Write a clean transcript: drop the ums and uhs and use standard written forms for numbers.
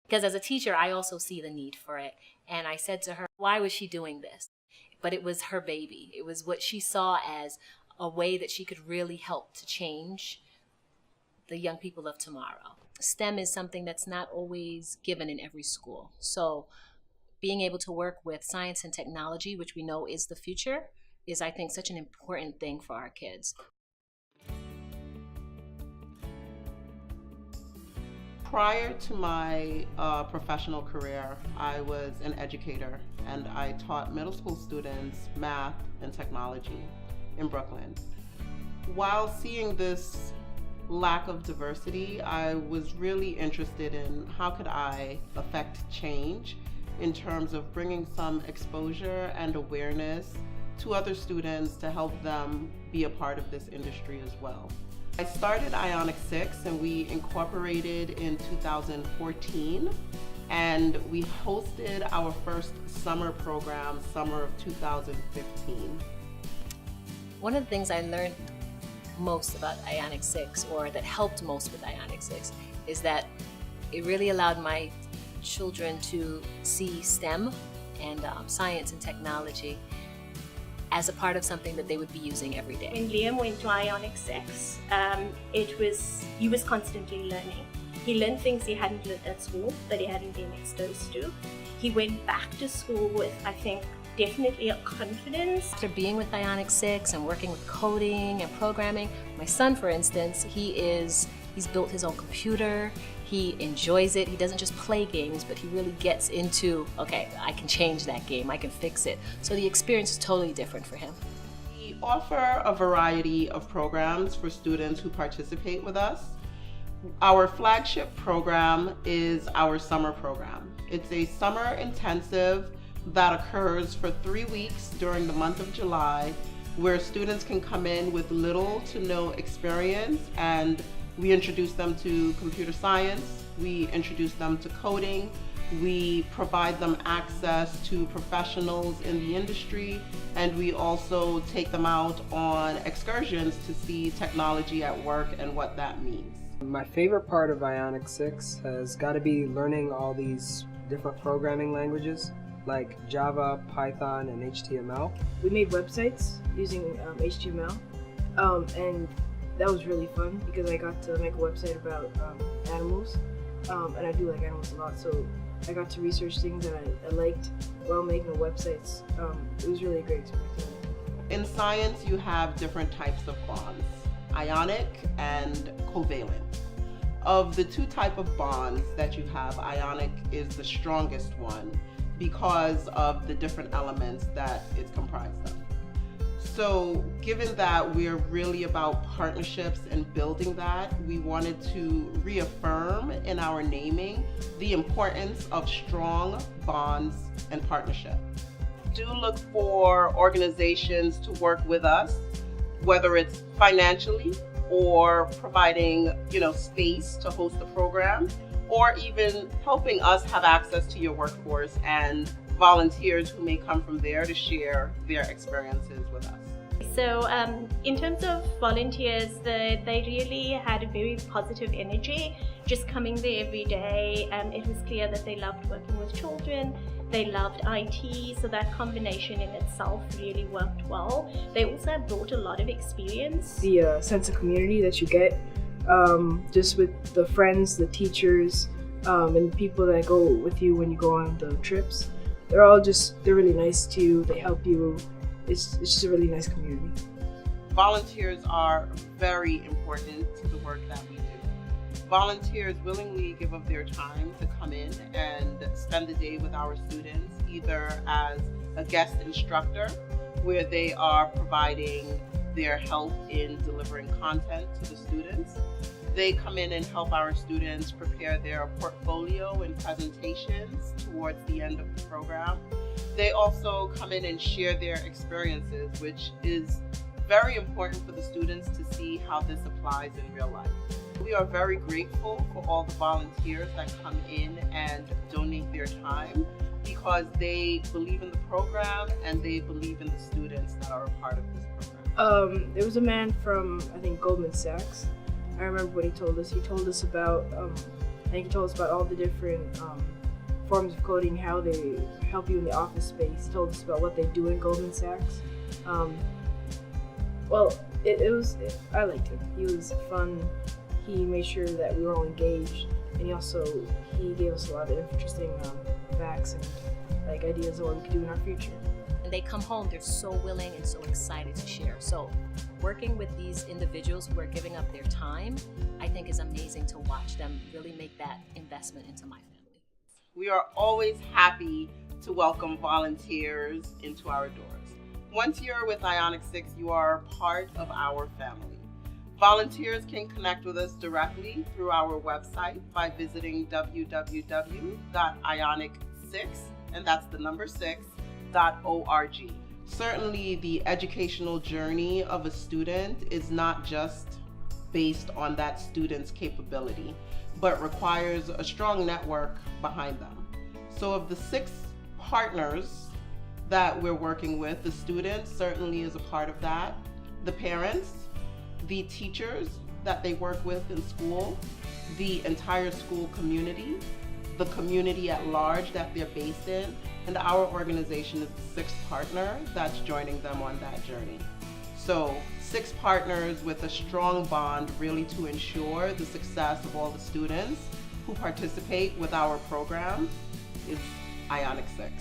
Because as a teacher, I also see the need for it. And I said to her, why was she doing this? But it was her baby. It was what she saw as a way that she could really help to change the young people of tomorrow. STEM is something that's not always given in every school. So being able to work with science and technology, which we know is the future, is, I think, such an important thing for our kids. Prior to my professional career, I was an educator and I taught middle school students math and technology in Brooklyn. While seeing this lack of diversity, I was really interested in how could I affect change in terms of bringing some exposure and awareness to other students to help them be a part of this industry as well. I started Ionic6 and we incorporated in 2014, and we hosted our first summer program, summer of 2015. One of the things I learned most about Ionic6, or that helped most with Ionic6, is that it really allowed my children to see STEM and science and technology as a part of something that they would be using every day. When Liam went to Ionic6, he was constantly learning. He learned things he hadn't learned at school, that he hadn't been exposed to. He went back to school with, I think, definitely a confidence. After being with Ionic6 and working with coding and programming, my son, for instance, he's built his own computer. He enjoys it. He doesn't just play games, but he really gets into, okay, I can change that game, I can fix it. So the experience is totally different for him. We offer a variety of programs for students who participate with us. Our flagship program is our summer program. It's a summer intensive that occurs for 3 weeks during the month of July, where students can come in with little to no experience, and we introduce them to computer science, we introduce them to coding, we provide them access to professionals in the industry, and we also take them out on excursions to see technology at work and what that means. My favorite part of Ionic6 has got to be learning all these different programming languages like Java, Python, and HTML. We made websites using HTML, and that was really fun because I got to make a website about animals, and I do like animals a lot, so I got to research things that I liked while making the websites. It was really a great experience. In science, you have different types of bonds, ionic and covalent. Of the two types of bonds that you have, ionic is the strongest one because of the different elements that it's comprised of. So given that we're really about partnerships and building that, we wanted to reaffirm in our naming the importance of strong bonds and partnership. Do look for organizations to work with us, whether it's financially or providing, space to host the program, or even helping us have access to your workforce and volunteers who may come from there to share their experiences with us. So in terms of volunteers, they really had a very positive energy, just coming there every day. It was clear that they loved working with children, they loved IT, so that combination in itself really worked well. They also brought a lot of experience. The sense of community that you get just with the friends, the teachers, and the people that go with you when you go on the trips, they're really nice to you, they help you. It's just a really nice community. Volunteers are very important to the work that we do. Volunteers willingly give up their time to come in and spend the day with our students, either as a guest instructor, where they are providing their help in delivering content to the students. They come in and help our students prepare their portfolio and presentations towards the end of the program. They also come in and share their experiences, which is very important for the students to see how this applies in real life. We are very grateful for all the volunteers that come in and donate their time because they believe in the program and they believe in the students that are a part of this program. There was a man from, I think, Goldman Sachs. I remember what he told us. He told us about and he told us about all the different forms of coding, how they help you in the office space. He told us about what they do in Goldman Sachs. I liked him. He was fun. He made sure that we were all engaged, and he gave us a lot of interesting facts and like ideas of what we could do in our future. And they come home, they're so willing and so excited to share. So working with these individuals who are giving up their time, I think is amazing to watch them really make that investment into my family. We are always happy to welcome volunteers into our doors. Once you're with Ionic6, you are part of our family. Volunteers can connect with us directly through our website by visiting www.ionic6, and that's the number 6.org. Certainly, the educational journey of a student is not just based on that student's capability, but requires a strong network behind them. So of the 6 partners that we're working with, the student certainly is a part of that. The parents, the teachers that they work with in school, the entire school community, the community at large that they're based in, and our organization is the 6th partner that's joining them on that journey. So 6 partners with a strong bond really to ensure the success of all the students who participate with our program is Ionic6.